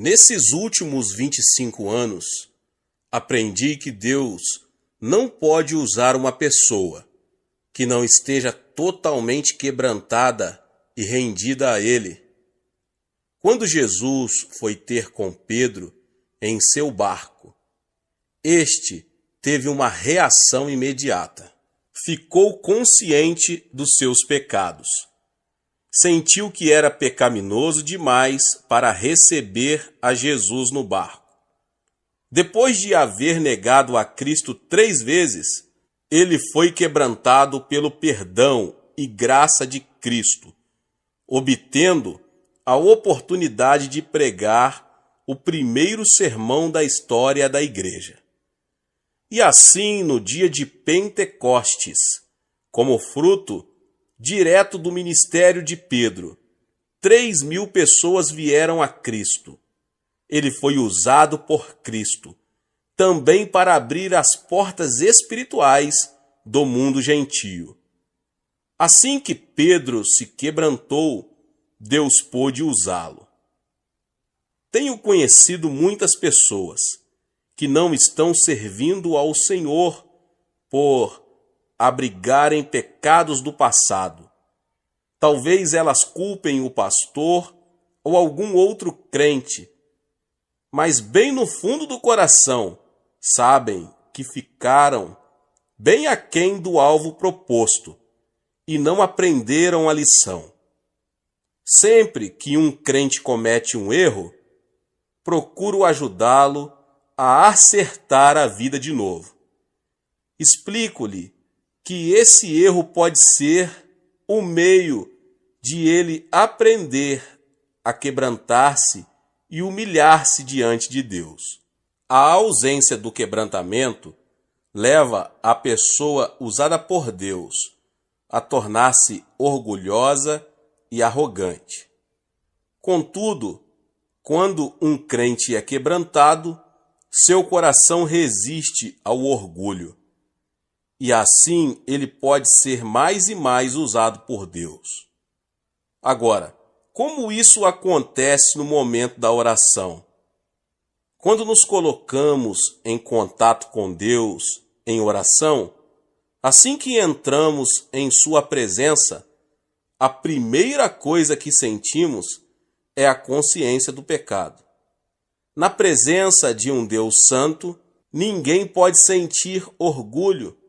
Nesses últimos 25 anos, aprendi que Deus não pode usar uma pessoa que não esteja totalmente quebrantada e rendida a Ele. Quando Jesus foi ter com Pedro em seu barco, este teve uma reação imediata. Ficou consciente dos seus pecados. Sentiu que era pecaminoso demais para receber a Jesus no barco. Depois de haver negado a Cristo 3 vezes, ele foi quebrantado pelo perdão e graça de Cristo, obtendo a oportunidade de pregar o primeiro sermão da história da igreja. E assim, no dia de Pentecostes, como fruto direto do ministério de Pedro, 3.000 pessoas vieram a Cristo. Ele foi usado por Cristo também para abrir as portas espirituais do mundo gentio. Assim que Pedro se quebrantou, Deus pôde usá-lo. Tenho conhecido muitas pessoas que não estão servindo ao Senhor por abrigarem pecados do passado. Talvez elas culpem o pastor ou algum outro crente, mas bem no fundo do coração sabem que ficaram bem aquém do alvo proposto e não aprenderam a lição. Sempre que um crente comete um erro, procuro ajudá-lo a acertar a vida de novo. Explico-lhe que esse erro pode ser o meio de ele aprender a quebrantar-se e humilhar-se diante de Deus. A ausência do quebrantamento leva a pessoa usada por Deus a tornar-se orgulhosa e arrogante. Contudo, quando um crente é quebrantado, seu coração resiste ao orgulho. E assim ele pode ser mais e mais usado por Deus. Agora, como isso acontece no momento da oração? Quando nos colocamos em contato com Deus em oração, assim que entramos em sua presença, a primeira coisa que sentimos é a consciência do pecado. Na presença de um Deus santo, ninguém pode sentir orgulho.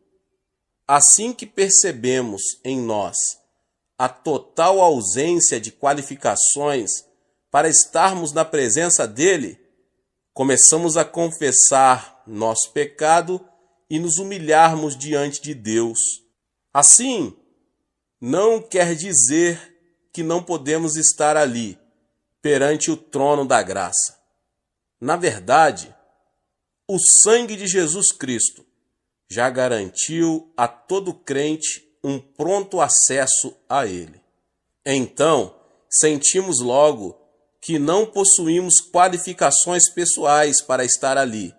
Assim que percebemos em nós a total ausência de qualificações para estarmos na presença dele, começamos a confessar nosso pecado e nos humilharmos diante de Deus. Assim, não quer dizer que não podemos estar ali, perante o trono da graça. Na verdade, o sangue de Jesus Cristo já garantiu a todo crente um pronto acesso a ele. Então, sentimos logo que não possuímos qualificações pessoais para estar ali,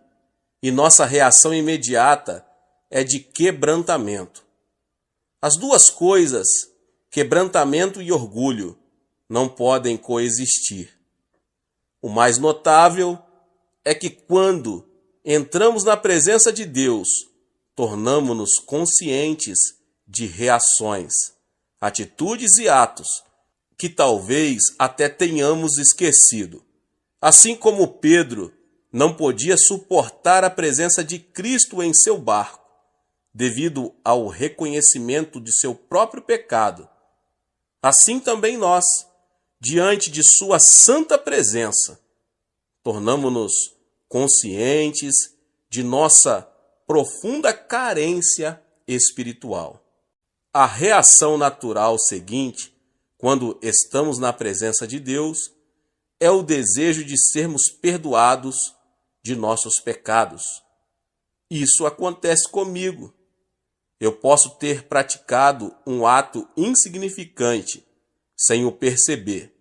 e nossa reação imediata é de quebrantamento. As duas coisas, quebrantamento e orgulho, não podem coexistir. O mais notável é que quando entramos na presença de Deus, tornamo-nos conscientes de reações, atitudes e atos que talvez até tenhamos esquecido. Assim como Pedro não podia suportar a presença de Cristo em seu barco, devido ao reconhecimento de seu próprio pecado, assim também nós, diante de sua santa presença, tornamo-nos conscientes de nossa profunda carência espiritual. A reação natural seguinte, quando estamos na presença de Deus, é o desejo de sermos perdoados de nossos pecados. Isso acontece comigo. Eu posso ter praticado um ato insignificante sem o perceber.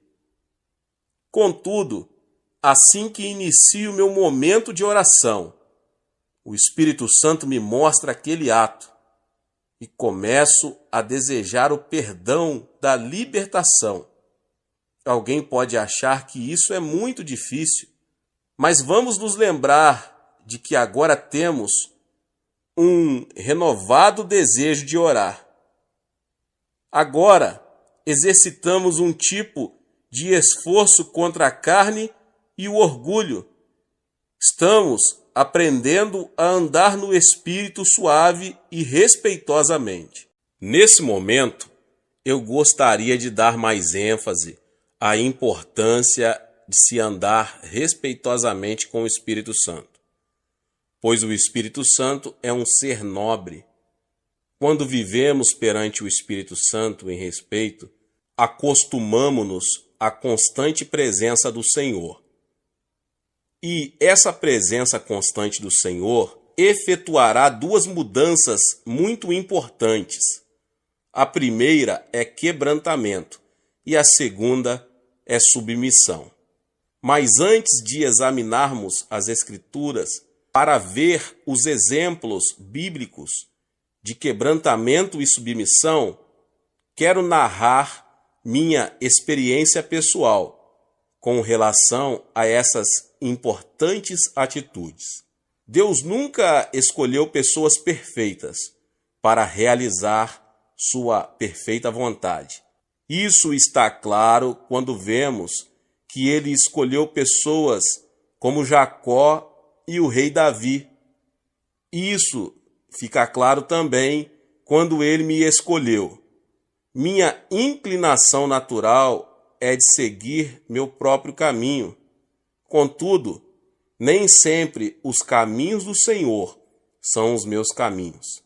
Contudo, assim que inicio meu momento de oração, o Espírito Santo me mostra aquele ato e começo a desejar o perdão da libertação. Alguém pode achar que isso é muito difícil, Mas vamos nos lembrar de que agora temos um renovado desejo de orar. Agora exercitamos um tipo de esforço contra a carne e o orgulho. Estamos aprendendo a andar no Espírito suave e respeitosamente. Nesse momento, eu gostaria de dar mais ênfase à importância de se andar respeitosamente com o Espírito Santo, pois o Espírito Santo é um ser nobre. Quando vivemos perante o Espírito Santo em respeito, acostumamo-nos à constante presença do Senhor. E essa presença constante do Senhor efetuará duas mudanças muito importantes. A primeira é quebrantamento e a segunda é submissão. Mas antes de examinarmos as Escrituras para ver os exemplos bíblicos de quebrantamento e submissão, quero narrar minha experiência pessoal com relação a essas importantes atitudes. Deus nunca escolheu pessoas perfeitas para realizar sua perfeita vontade. Isso está claro quando vemos que ele escolheu pessoas como Jacó e o rei Davi. Isso fica claro também quando ele me escolheu. Minha inclinação natural é de seguir meu próprio caminho. Contudo, nem sempre os caminhos do Senhor são os meus caminhos.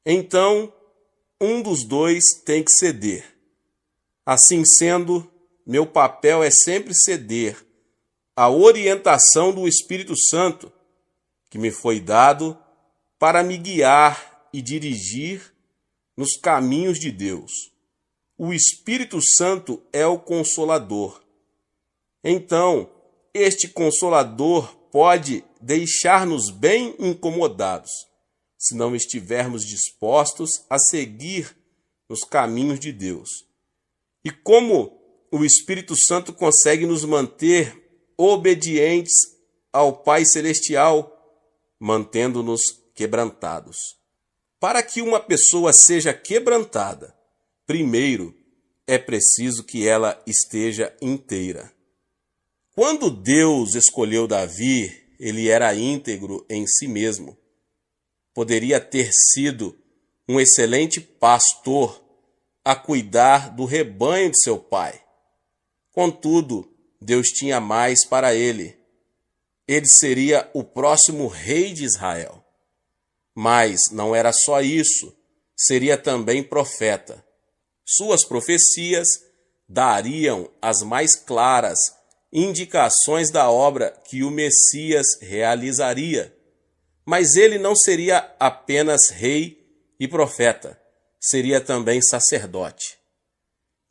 Então, um dos dois tem que ceder. Assim sendo, meu papel é sempre ceder à orientação do Espírito Santo, que me foi dado para me guiar e dirigir nos caminhos de Deus. O Espírito Santo é o Consolador. Então, este Consolador pode deixar-nos bem incomodados, se não estivermos dispostos a seguir nos caminhos de Deus. E como o Espírito Santo consegue nos manter obedientes ao Pai Celestial, mantendo-nos quebrantados. Para que uma pessoa seja quebrantada, primeiro é preciso que ela esteja inteira. Quando Deus escolheu Davi, ele era íntegro em si mesmo. Poderia ter sido um excelente pastor a cuidar do rebanho de seu pai. Contudo, Deus tinha mais para ele. Ele seria o próximo rei de Israel. Mas não era só isso, seria também profeta. Suas profecias dariam as mais claras indicações da obra que o Messias realizaria. Mas ele não seria apenas rei e profeta, seria também sacerdote.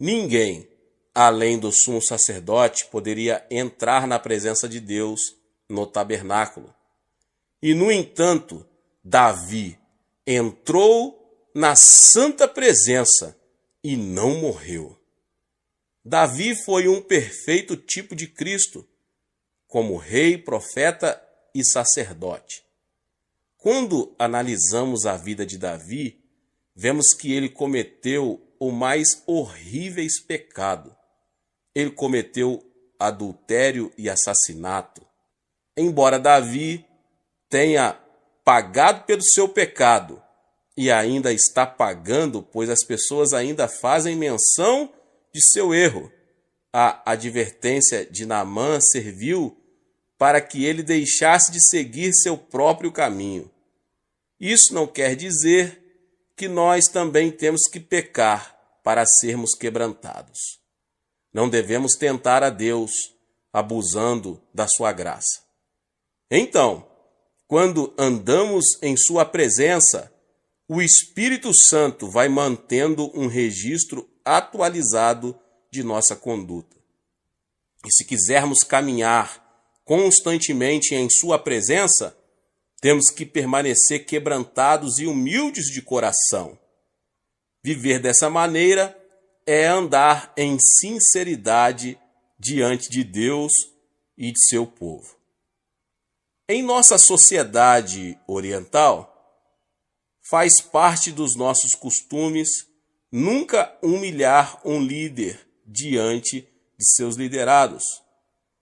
Ninguém, além do sumo sacerdote, poderia entrar na presença de Deus no tabernáculo. E, no entanto, Davi entrou na santa presença e não morreu. Davi foi um perfeito tipo de Cristo, como rei, profeta e sacerdote. Quando analisamos a vida de Davi, vemos que ele cometeu o mais horríveis pecado. Ele cometeu adultério e assassinato. Embora Davi tenha pagado pelo seu pecado e ainda está pagando, pois as pessoas ainda fazem menção de seu erro, a advertência de Naamã serviu para que ele deixasse de seguir seu próprio caminho. Isso não quer dizer que nós também temos que pecar para sermos quebrantados. Não devemos tentar a Deus, abusando da sua graça. Então, quando andamos em sua presença, o Espírito Santo vai mantendo um registro atualizado de nossa conduta. E se quisermos caminhar constantemente em sua presença, temos que permanecer quebrantados e humildes de coração. Viver dessa maneira é andar em sinceridade diante de Deus e de seu povo. Em nossa sociedade oriental, faz parte dos nossos costumes nunca humilhar um líder diante de seus liderados.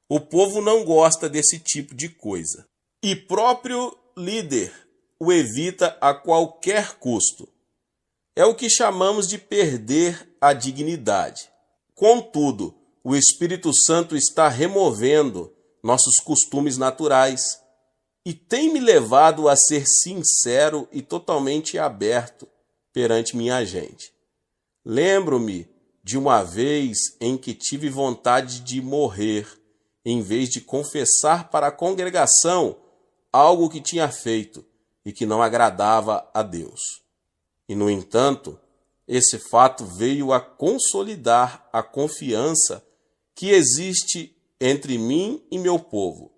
O povo não gosta desse tipo de coisa. E próprio líder o evita a qualquer custo. É o que chamamos de perder a dignidade. Contudo, o Espírito Santo está removendo nossos costumes naturais e tem me levado a ser sincero e totalmente aberto perante minha gente. Lembro-me de uma vez em que tive vontade de morrer, em vez de confessar para a congregação algo que tinha feito e que não agradava a Deus. E, no entanto, esse fato veio a consolidar a confiança que existe entre mim e meu povo,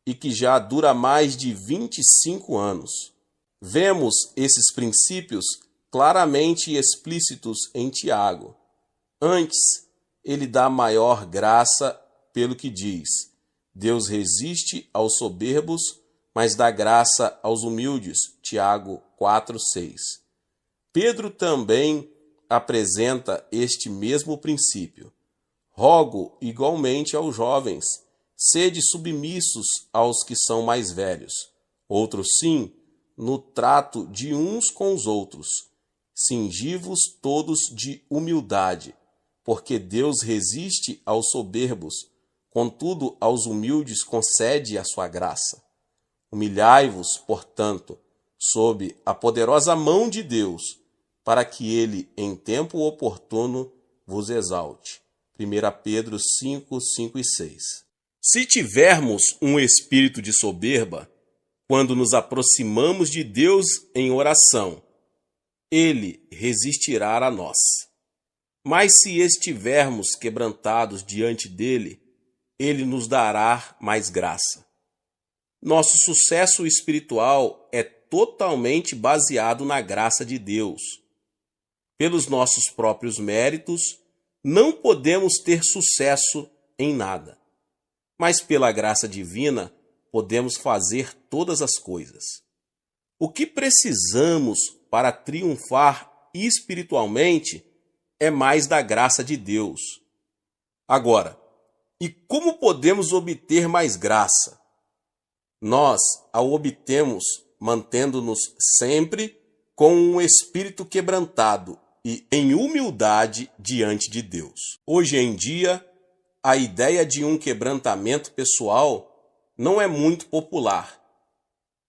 e que já dura mais de 25 anos. Vemos esses princípios claramente explícitos em Tiago. Antes, ele dá maior graça pelo que diz: Deus resiste aos soberbos, mas dá graça aos humildes. Tiago 4:6. Pedro também apresenta este mesmo princípio. Rogo igualmente aos jovens, sede submissos aos que são mais velhos. Outros sim, no trato de uns com os outros. Cingivos todos de humildade, porque Deus resiste aos soberbos, contudo aos humildes concede a sua graça. Humilhai-vos, portanto, sob a poderosa mão de Deus, para que ele, em tempo oportuno, vos exalte. 1 Pedro 5, 5 e 6. Se tivermos um espírito de soberba, quando nos aproximamos de Deus em oração, ele resistirá a nós. Mas se estivermos quebrantados diante dele, ele nos dará mais graça. Nosso sucesso espiritual é totalmente baseado na graça de Deus. Pelos nossos próprios méritos, não podemos ter sucesso em nada. Mas pela graça divina, podemos fazer todas as coisas. O que precisamos para triunfar espiritualmente é mais da graça de Deus. Agora, e como podemos obter mais graça? Nós a obtemos mantendo-nos sempre com um espírito quebrantado e em humildade diante de Deus. Hoje em dia, a ideia de um quebrantamento pessoal não é muito popular.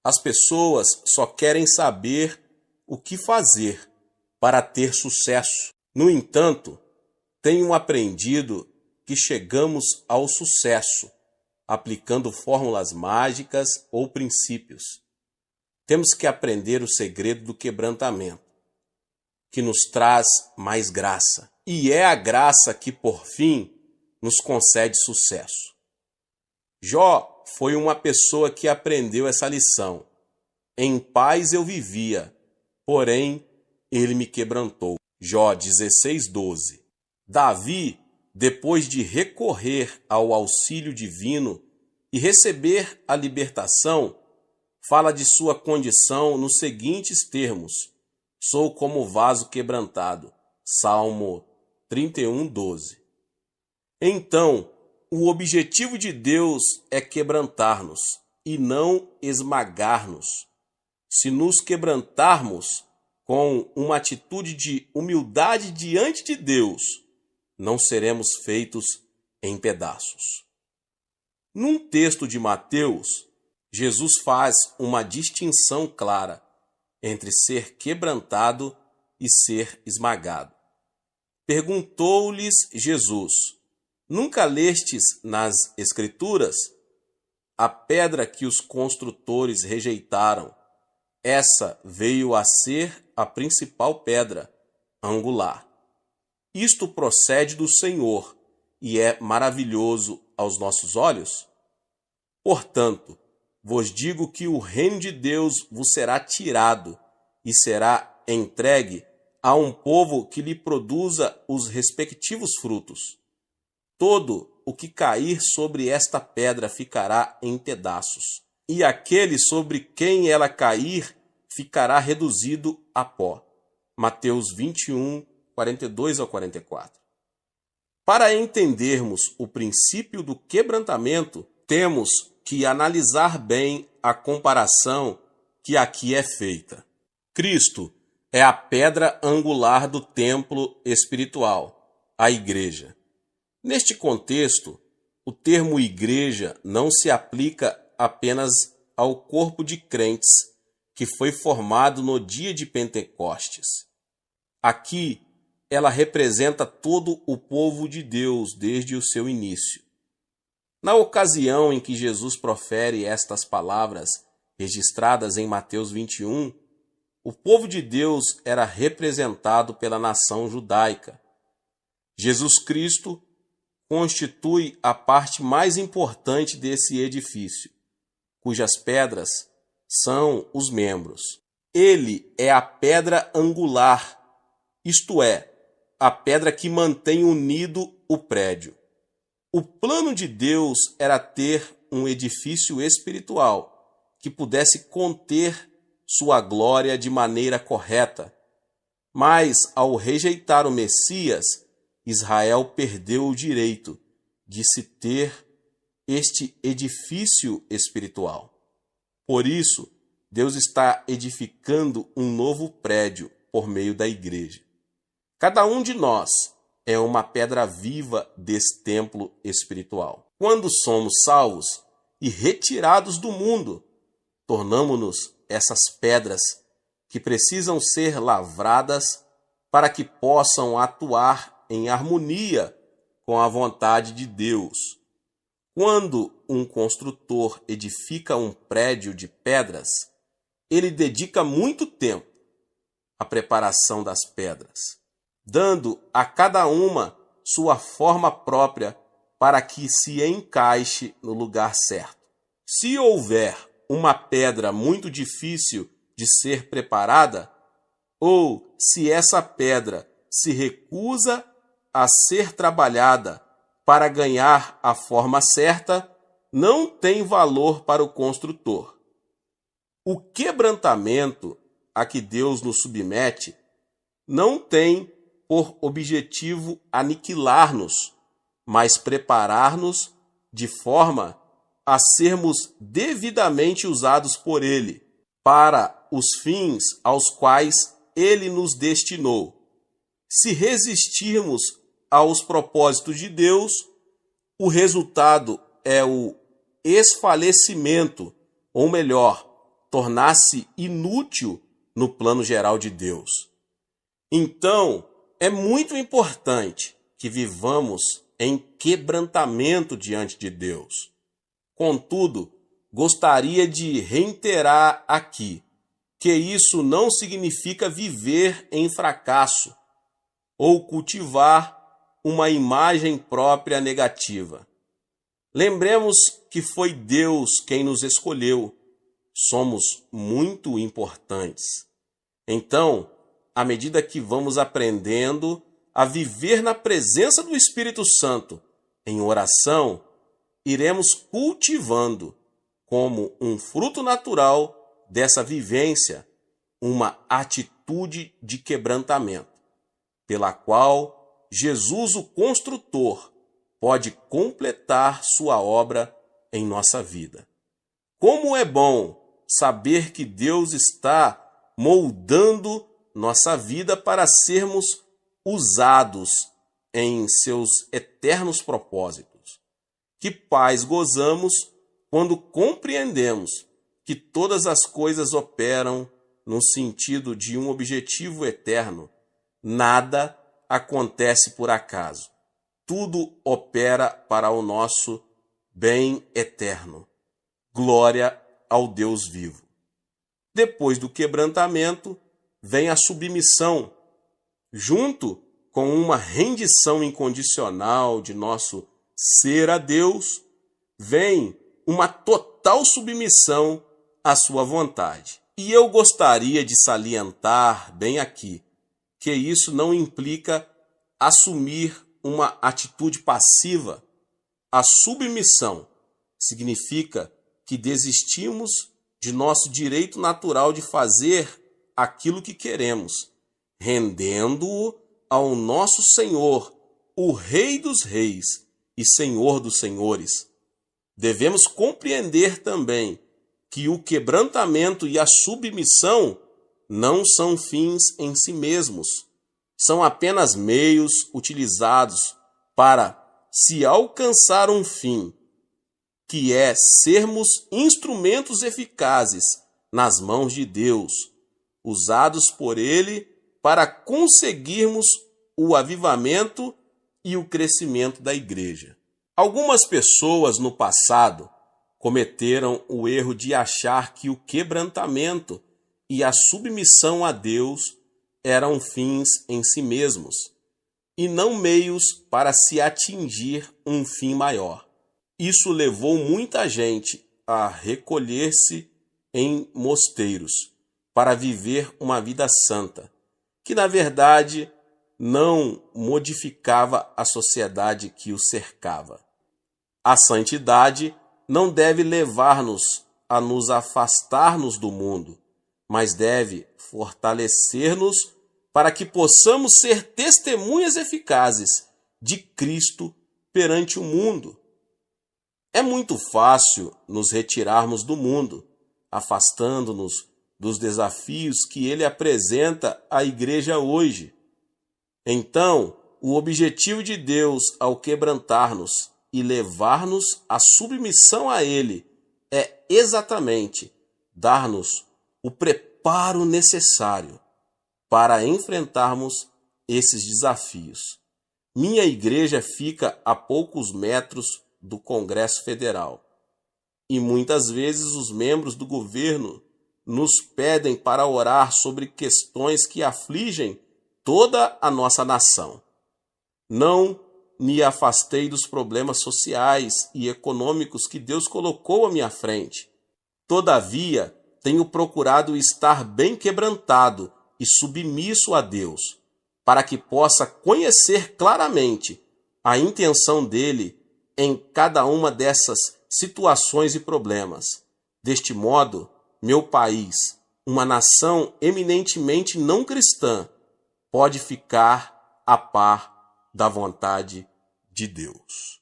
As pessoas só querem saber o que fazer para ter sucesso. No entanto, tenho aprendido que chegamos ao sucesso aplicando fórmulas mágicas ou princípios. Temos que aprender o segredo do quebrantamento, que nos traz mais graça. E é a graça que, por fim, nos concede sucesso. Jó foi uma pessoa que aprendeu essa lição. Em paz eu vivia, porém ele me quebrantou. Jó 16:12. Davi, depois de recorrer ao auxílio divino e receber a libertação, fala de sua condição nos seguintes termos: sou como vaso quebrantado. Salmo 31:12. Então, o objetivo de Deus é quebrantar-nos e não esmagar-nos. Se nos quebrantarmos com uma atitude de humildade diante de Deus, não seremos feitos em pedaços. Num texto de Mateus, Jesus faz uma distinção clara entre ser quebrantado e ser esmagado. Perguntou-lhes Jesus: nunca lestes nas Escrituras? A pedra que os construtores rejeitaram, essa veio a ser a principal pedra angular. Isto procede do Senhor e é maravilhoso aos nossos olhos? Portanto, vos digo que o reino de Deus vos será tirado e será entregue a um povo que lhe produza os respectivos frutos. Todo o que cair sobre esta pedra ficará em pedaços, e aquele sobre quem ela cair ficará reduzido a pó. Mateus 21, 42 ao 44. Para entendermos o princípio do quebrantamento, temos que analisar bem a comparação que aqui é feita. Cristo é a pedra angular do templo espiritual, a igreja. Neste contexto, o termo igreja não se aplica apenas ao corpo de crentes que foi formado no dia de Pentecostes. Aqui, ela representa todo o povo de Deus desde o seu início. Na ocasião em que Jesus profere estas palavras, registradas em Mateus 21, o povo de Deus era representado pela nação judaica. Jesus Cristo constitui a parte mais importante desse edifício, cujas pedras são os membros. Ele é a pedra angular, isto é, a pedra que mantém unido o prédio. O plano de Deus era ter um edifício espiritual que pudesse conter sua glória de maneira correta. Mas, ao rejeitar o Messias, Israel perdeu o direito de se ter este edifício espiritual. Por isso, Deus está edificando um novo prédio por meio da igreja. Cada um de nós é uma pedra viva desse templo espiritual. Quando somos salvos e retirados do mundo, tornamo-nos essas pedras que precisam ser lavradas para que possam atuar em harmonia com a vontade de Deus. Quando um construtor edifica um prédio de pedras, ele dedica muito tempo à preparação das pedras, dando a cada uma sua forma própria para que se encaixe no lugar certo. Se houver uma pedra muito difícil de ser preparada, ou se essa pedra se recusa a ser trabalhada para ganhar a forma certa, não tem valor para o construtor. O quebrantamento a que Deus nos submete não tem por objetivo aniquilar-nos, mas preparar-nos de forma a sermos devidamente usados por Ele, para os fins aos quais Ele nos destinou. Se resistirmos aos propósitos de Deus, o resultado é o esfalecimento, ou melhor, tornar-se inútil no plano geral de Deus. Então, é muito importante que vivamos em quebrantamento diante de Deus. Contudo, gostaria de reiterar aqui que isso não significa viver em fracasso ou cultivar uma imagem própria negativa. Lembremos que foi Deus quem nos escolheu. Somos muito importantes. Então, à medida que vamos aprendendo a viver na presença do Espírito Santo em oração, iremos cultivando, como um fruto natural dessa vivência, uma atitude de quebrantamento, pela qual Jesus, o construtor, pode completar sua obra em nossa vida. Como é bom saber que Deus está moldando nossa vida para sermos usados em seus eternos propósitos. Que paz gozamos quando compreendemos que todas as coisas operam no sentido de um objetivo eterno. Nada acontece por acaso. Tudo opera para o nosso bem eterno. Glória ao Deus vivo. Depois do quebrantamento, vem a submissão, junto com uma rendição incondicional de nosso ser a Deus, vem uma total submissão à sua vontade. E eu gostaria de salientar bem aqui que isso não implica assumir uma atitude passiva. A submissão significa que desistimos de nosso direito natural de fazer aquilo que queremos, rendendo-o ao nosso Senhor, o Rei dos Reis e Senhor dos Senhores. Devemos compreender também que o quebrantamento e a submissão não são fins em si mesmos, são apenas meios utilizados para se alcançar um fim, que é sermos instrumentos eficazes nas mãos de Deus, usados por Ele para conseguirmos o avivamento e o crescimento da igreja. Algumas pessoas no passado cometeram o erro de achar que o quebrantamento e a submissão a Deus eram fins em si mesmos e não meios para se atingir um fim maior. Isso levou muita gente a recolher-se em mosteiros para viver uma vida santa, que na verdade não modificava a sociedade que o cercava. A santidade não deve levar-nos a nos afastar-nos do mundo, mas deve fortalecer-nos para que possamos ser testemunhas eficazes de Cristo perante o mundo. É muito fácil nos retirarmos do mundo, afastando-nos dos desafios que ele apresenta à igreja hoje. Então, o objetivo de Deus ao quebrantar-nos e levar-nos à submissão a ele é exatamente dar-nos o preparo necessário para enfrentarmos esses desafios. Minha igreja fica a poucos metros do Congresso Federal e muitas vezes os membros do governo nos pedem para orar sobre questões que afligem toda a nossa nação. Não me afastei dos problemas sociais e econômicos que Deus colocou à minha frente. Todavia, tenho procurado estar bem quebrantado e submisso a Deus, para que possa conhecer claramente a intenção dele em cada uma dessas situações e problemas. Deste modo, meu país, uma nação eminentemente não cristã, pode ficar a par da vontade de Deus.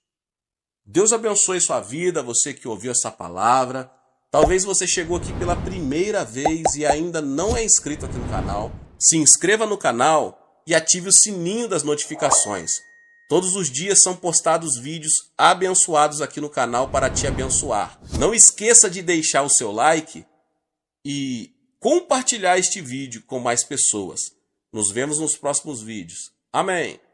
Deus abençoe sua vida, você que ouviu essa palavra. Talvez você chegou aqui pela primeira vez e ainda não é inscrito aqui no canal. Se inscreva no canal e ative o sininho das notificações. Todos os dias são postados vídeos abençoados aqui no canal para te abençoar. Não esqueça de deixar o seu like e compartilhar este vídeo com mais pessoas. Nos vemos nos próximos vídeos. Amém!